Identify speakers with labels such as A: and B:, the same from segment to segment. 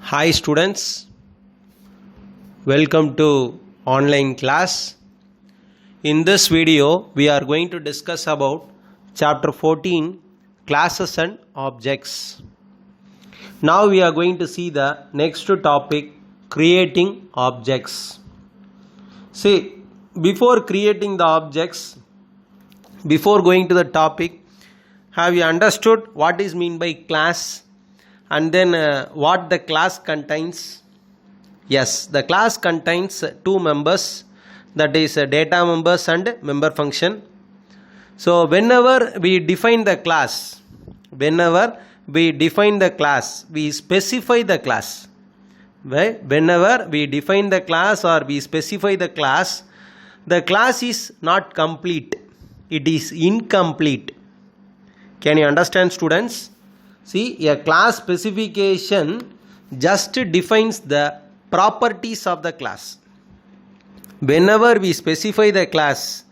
A: Hi students, welcome to online class. In this video, we are going to discuss about chapter 14, classes and objects. Now we are going to see the next topic, creating objects. See, before creating the objects, before going to the topic, have you understood what is meant by class? And then what the class contains? Yes, the class contains two members, that is data members and member function. So whenever we define the class, we specify the class. Whenever we define the class or we specify the class is not complete, it is incomplete. Can you understand, students? See, a class specification just defines the properties of the class. Whenever we specify the class,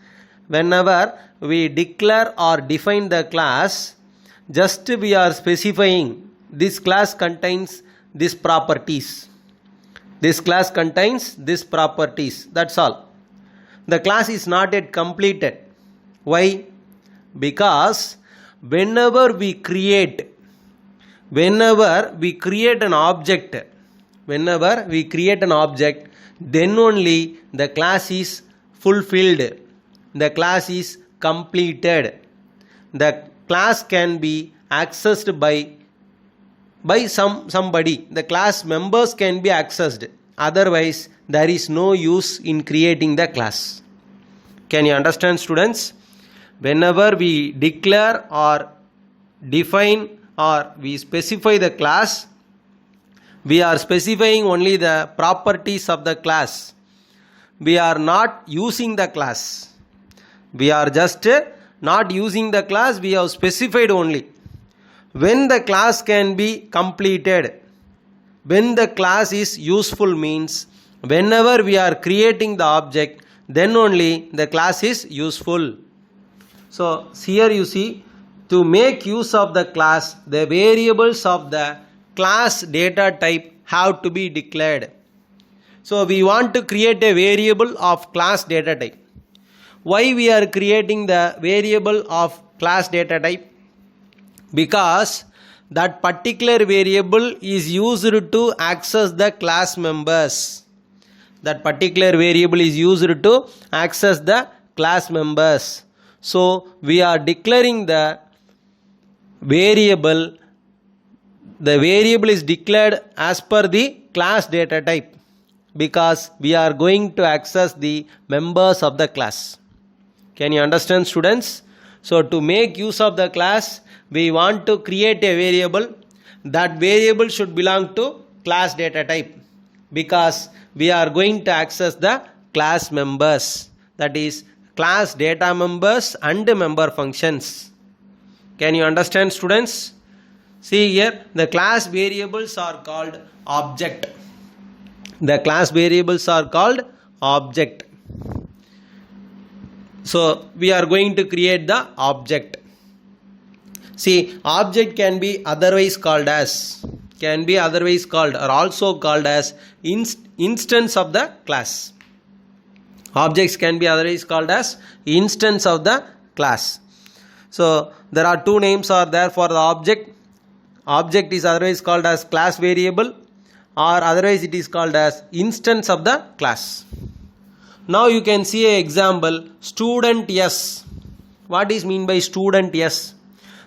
A: whenever we declare or define the class, just we are specifying this class contains these properties. This class contains these properties. That's all. The class is not yet completed. Why? Because whenever we create an object, then only the class is fulfilled, the class is completed. The class can be accessed by somebody. The class members can be accessed. Otherwise, there is no use in creating the class. Can you understand, students? Whenever we declare or define or we specify the class, we are specifying only the properties of the class. We are not using the class. We are just not using the class, we have specified only. When the class can be completed, when the class is useful means whenever we are creating the object, then only the class is useful. So here you see, to make use of the class, the variables of the class data type have to be declared. So we want to create a variable of class data type. Why we are creating the variable of class data type? Because that particular variable is used to access the class members. That particular variable is used to access the class members. So we are declaring the variable is declared as per the class data type because we are going to access the members of the class. Can you understand, students? So to make use of the class, we want to create a variable. That variable should belong to class data type because we are going to access the class members, that is class data members and member functions. Can you understand, students? See here, the class variables are called object. The class variables are called object. So we are going to create the object. See, object can be otherwise called or also called as instance of the class. Objects can be otherwise called as instance of the class. So there are two names are there for the object. Object is otherwise called as class variable or otherwise it is called as instance of the class. Now you can see an example, student S. What is mean by student S?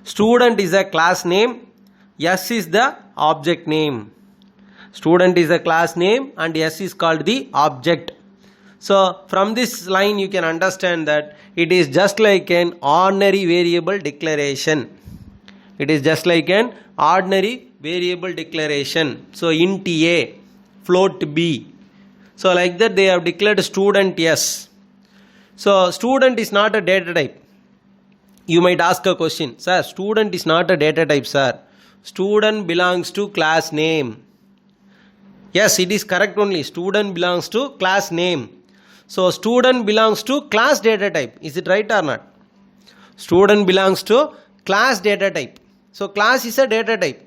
A: Student is a class name, S is the object name. Student is a class name and S is called the object. So from this line you can understand that it is just like an ordinary variable declaration. It is just like an ordinary variable declaration. So int A, float B. So like that they have declared student S. So student is not a data type. You might ask a question, sir, student is not a data type, sir. Student belongs to class name. Yes, it is correct only. Student belongs to class name. So student belongs to class data type. Is it right or not? Student belongs to class data type. So class is a data type.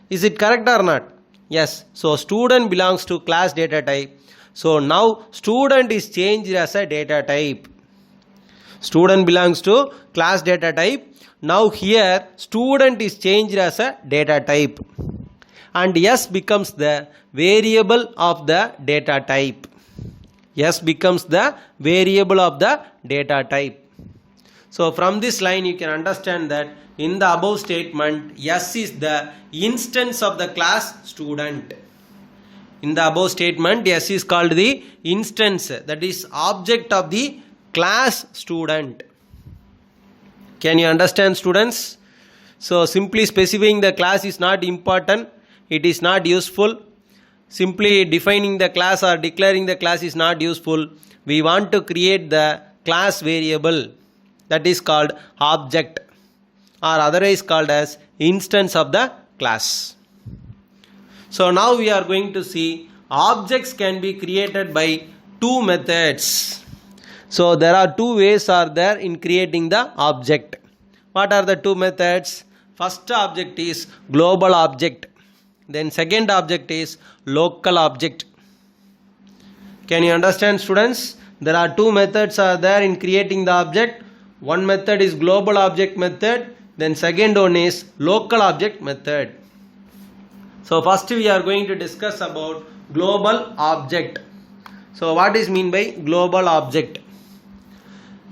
A: Is it correct or not? Yes, so student belongs to class data type. So now student is changed as a data type. Student belongs to class data type. Now here student is changed as a data type. And S becomes the variable of the data type. S becomes the variable of the data type. So from this line you can understand that in the above statement, S is the instance of the class student. In the above statement, S is called the instance, that is object of the class student. Can you understand, students? So simply specifying the class is not important. It is not useful. Simply defining the class or declaring the class is not useful. We want to create the class variable, that is called object, or otherwise called as instance of the class. So now we are going to see objects can be created by two methods. So there are two ways are there in creating the object. What are the two methods? First object is global object. Then second object is local object. Can you understand, students? There are two methods are there in creating the object. One method is global object method. Then second one is local object method. So first we are going to discuss about global object. So what is mean by global object?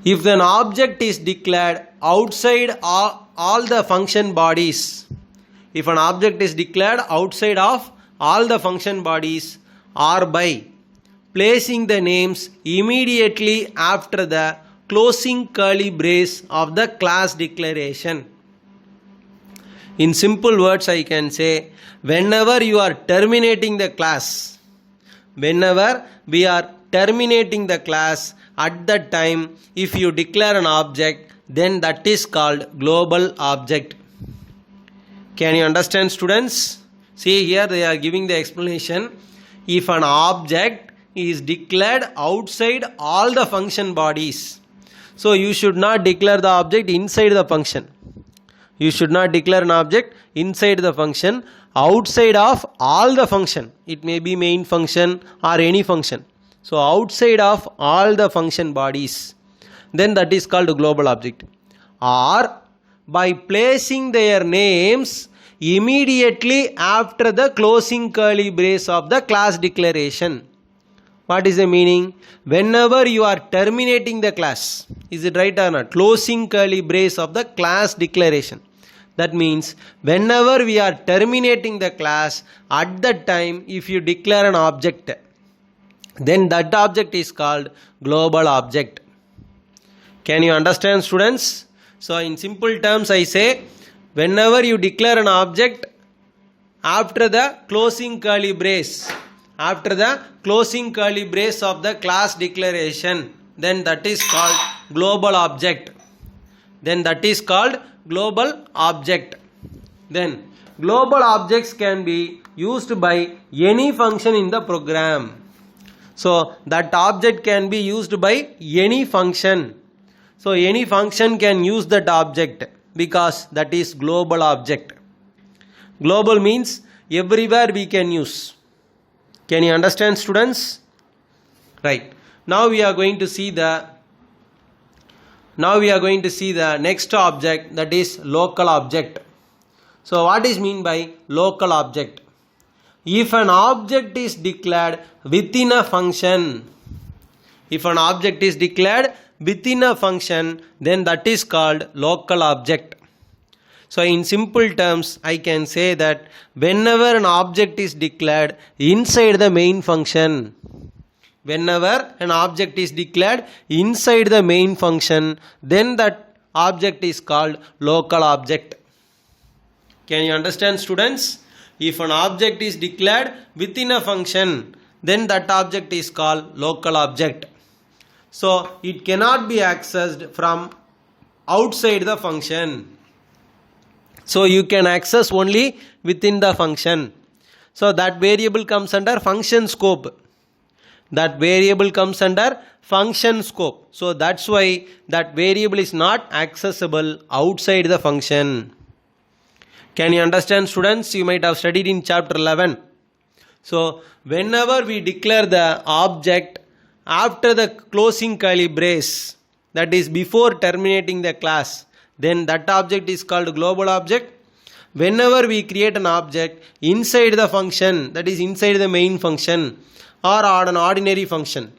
A: If an object is declared outside all the function bodies, if an object is declared outside of all the function bodies, or by placing the names immediately after the closing curly brace of the class declaration. In simple words, I can say, whenever you are terminating the class, whenever we are terminating the class, at that time, if you declare an object, then that is called global object. Can you understand, students? See here they are giving the explanation. If an object is declared outside all the function bodies, so you should not declare the object inside the function. You should not declare an object inside the function, outside of all the function. It may be main function or any function. So outside of all the function bodies, then that is called a global object. Or by placing their names immediately after the closing curly brace of the class declaration. What is the meaning? Whenever you are terminating the class, is it right or not? Closing curly brace of the class declaration. That means whenever we are terminating the class, at that time if you declare an object, then that object is called global object. Can you understand, students? So in simple terms I say, whenever you declare an object after the closing curly brace, after the closing curly brace of the class declaration, then that is called global object. Then that is called global object. Then global objects can be used by any function in the program. So that object can be used by any function. So any function can use that object because that is global object. Global means everywhere we can use. Can you understand, students? Right. Now we are going to see the next object, that is local object. So what is mean by local object? If an object is declared within a function, if an object is declared within a function, then that is called local object. So in simple terms, I can say that whenever an object is declared inside the main function, whenever an object is declared inside the main function, then that object is called local object. Can you understand, students? If an object is declared within a function, then that object is called local object. So it cannot be accessed from outside the function. So you can access only within the function. So that variable comes under function scope. That variable comes under function scope. So that's why that variable is not accessible outside the function. Can you understand, students? You might have studied in chapter 11. So whenever we declare the object after the closing curly brace, that is before terminating the class, then that object is called global object. Whenever we create an object inside the function, that is inside the main function or on an ordinary function,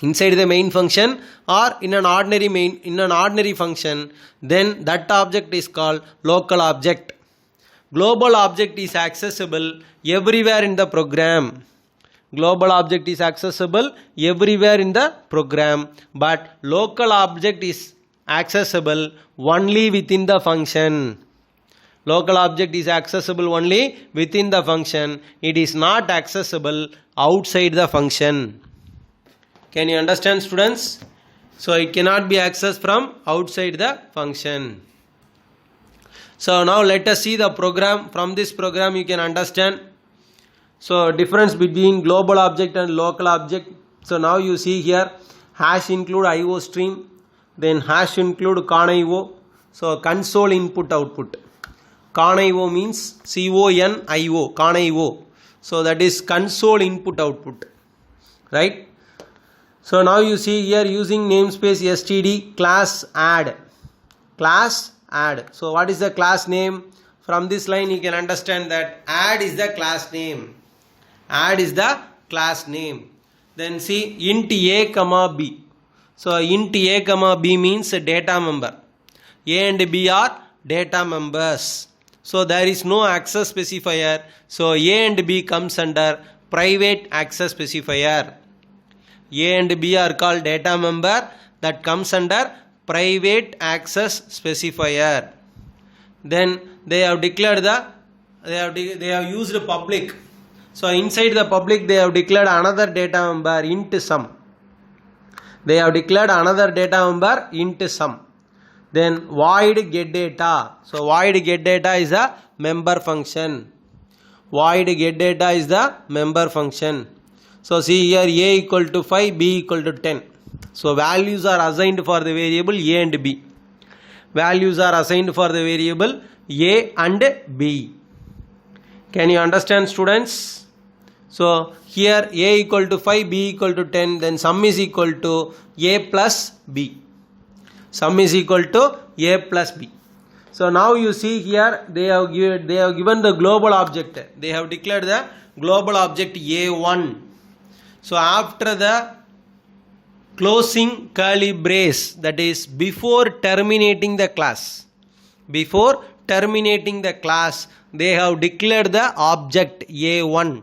A: inside the main function or in an ordinary function, then that object is called local object. Global object is accessible everywhere in the program. Global object is accessible everywhere in the program, but local object is accessible only within the function. Local object is accessible only within the function. It is not accessible outside the function. Can you understand, students? So it cannot be accessed from outside the function. So now let us see the program. From this program you can understand. So difference between global object and local object. So now you see here hash include IO stream, then hash include CON-IO. So console input output. CON-IO means CON-IO, CON-IO. So that is console input output, right? So now you see here using namespace std class add. Class add. So what is the class name? From this line you can understand that add is the class name. Add is the class name. Then see int a comma b. So int a comma b means a data member. A and b are data members. So there is no access specifier. So a and b comes under private access specifier. A and b are called data member that comes under private access specifier. Then they have declared they have used public. So inside the public they have declared another data member int sum. They have declared another data member int sum. Then void get data. So void get data is a member function. Void get data is the member function. So see here a equal to 5, b equal to 10. So values are assigned for the variable a and b. Values are assigned for the variable a and b. Can you understand, students? So here a equal to 5, b equal to 10, then sum is equal to a plus b. Sum is equal to a plus b. So now you see here they have given the global object. They have declared the global object a1. So after the closing curly brace, that is before terminating the class, before terminating the class, they have declared the object a1.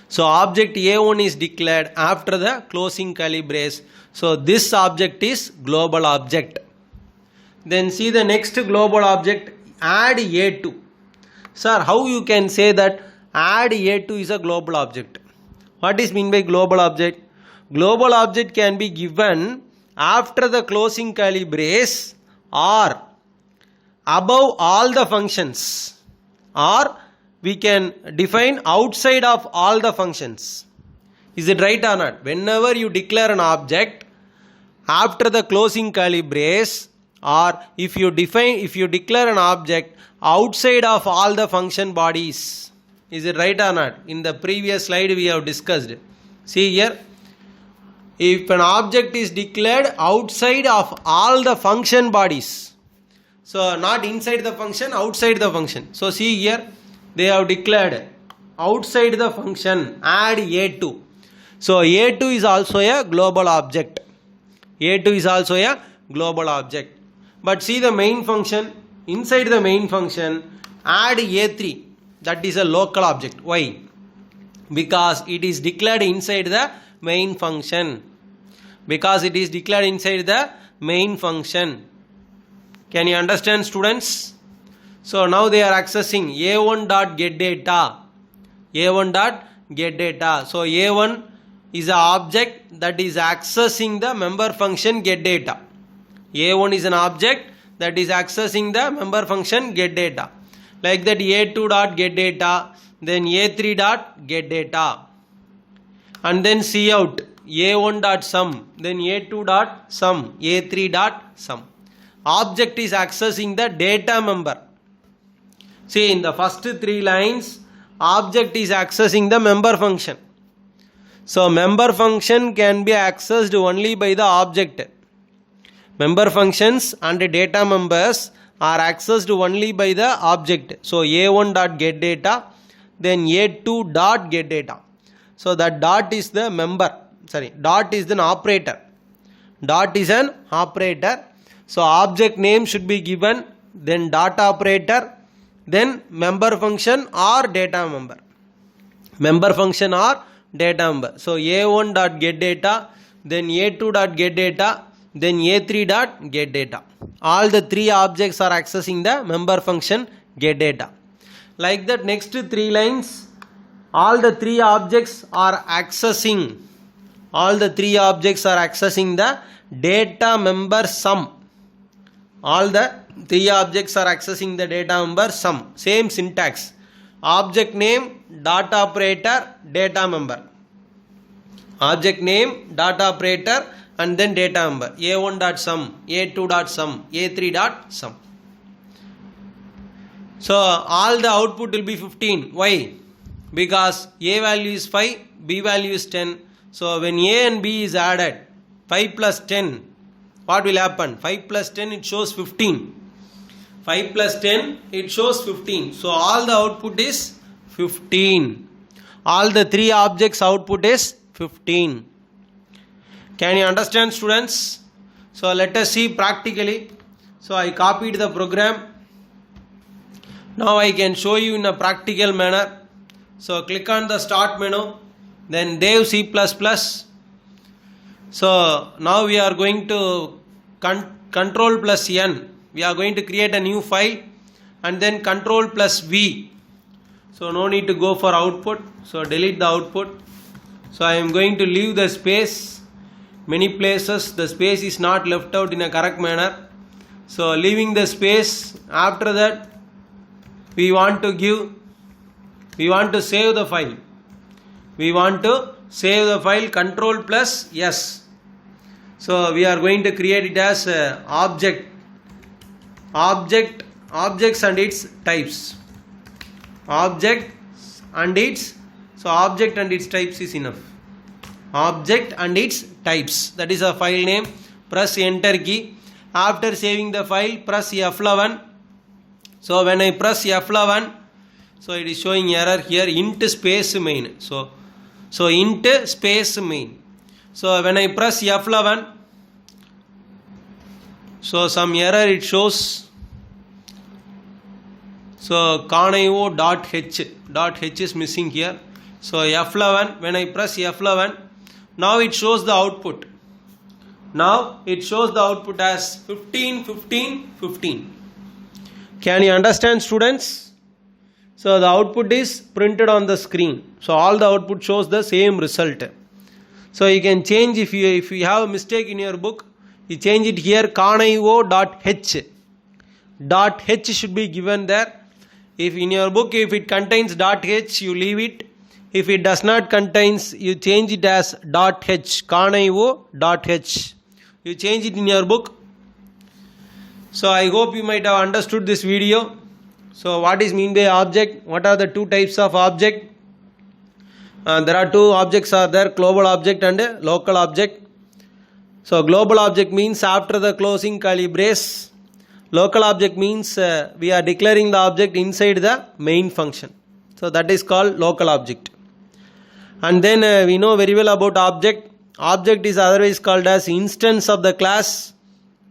A: So object a1 is declared after the closing curly brace. So this object is global object. Then see the next global object, add a2. Sir, how you can say that add a2 is a global object? What is mean by global object? Global object can be given after the closing curly brace or above all the functions, or we can define outside of all the functions. Is it right or not? Whenever you declare an object after the closing curly brace, or if you declare an object outside of all the function bodies, is it right or not? In the previous slide we have discussed. See here, if an object is declared outside of all the function bodies, so not inside the function, outside the function. So see here, they have declared outside the function, add a2. So a2 is also a global object. A2 is also a global object. But see the main function, inside the main function, add a3. That is a local object. Why? Because it is declared inside the main function. Because it is declared inside the main function. Can you understand, students? So now they are accessing a1.getData. a1.getData. So a1 is an object that is accessing the member function getData. a1 is an object that is accessing the member function getData. Like that a2.getData, then a3.getData, and then cout a1.sum, then a2.sum, a3.sum. Object is accessing the data member. See, in the first three lines, object is accessing the member function. So member function can be accessed only by the object. Member functions and data members are accessed only by the object. So a1 dot get data, then a2 dot get data. So that dot is the member, dot is an operator. Dot is an operator. So object name should be given, then dot operator, then member function or data member. Member function or data member. So a1 dot get data, then a2 dot get data, then a3 dot get data. All the three objects are accessing the member function get data. Like that, next three lines, all the three objects are accessing the data member sum. All the three objects are accessing the data member sum. Same syntax. Object name, dot operator, data member. Object name, dot operator, and then data member. a1 dot sum, a2 dot sum, a3 dot sum. So all the output will be 15. Why? Because a value is 5, b value is 10. So when a and b is added, 5 plus 10, what will happen? 5 plus 10, it shows 15. 5 plus 10, it shows 15. So all the output is 15. All the three objects output is 15. Can you understand, students? So let us see practically. So I copied the program. Now I can show you in a practical manner. So click on the start menu, then Dev C++. So now we are going to control plus N. We are going to create a new file, and then control plus V. So no need to go for output. So delete the output. So I am going to leave the space. Many places the space is not left out in a correct manner. So leaving the space, after that we want to save the file. We want to save the file, control plus S. So we are going to create it as objects and its types. Object and its types is enough. Object and its types, that is a file name. Press enter key. After saving the file, press F11. So when I press F11, so it is showing error here, int space main. So int space main. So when I press F11, so some error it shows. So conio.h is missing here. So F11, when I press F11, now it shows the output. Now it shows the output as 15, 15, 15. Can you understand, students? So the output is printed on the screen. So all the output shows the same result. So you can change, if you have a mistake in your book, you change it here, conio.h. .h should be given there. If in your book, if it contains .h, you leave it. If it does not contains, you change it as .h, conio.h. You change it in your book. So I hope you might have understood this video. So what is mean by object? What are the two types of object? There are two objects are there, global object and local object. So global object means after the closing curly brace. Local object means we are declaring the object inside the main function. So that is called local object. And then we know very well about object. Object is otherwise called as instance of the class,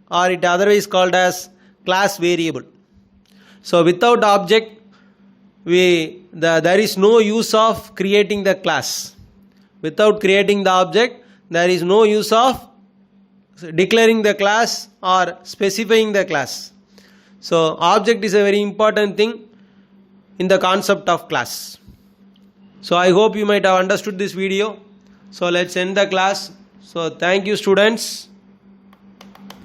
A: or it otherwise called as class variable. So without object, there is no use of creating the class. Without creating the object, there is no use of declaring the class or specifying the class. So object is a very important thing in the concept of class. So I hope you might have understood this video. So let's end the class. So thank you, students.